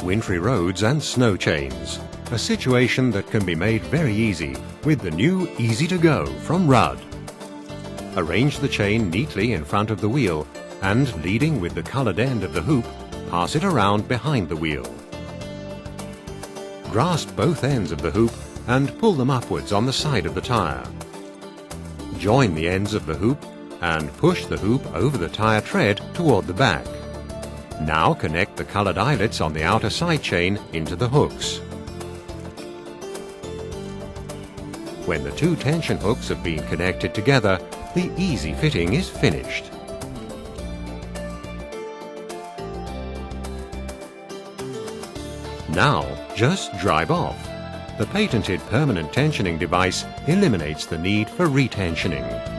wintry roads and snow chains. A situation that can be made very easy with the new Easy to Go from Rud. Arrange the chain neatly in front of the wheel and, leading with the coloured end of the hoop, pass it around behind the wheel. Grasp both ends of the hoop and pull them upwards on the side of the tyre. Join the ends of the hoop and push the hoop over the tyre tread toward the back. Now connect the coloured eyelets on the outer side chain into the hooks. When the two tension hooks have been connected together, the easy fitting is finished. Now, just drive off. The patented permanent tensioning device eliminates the need for retensioning.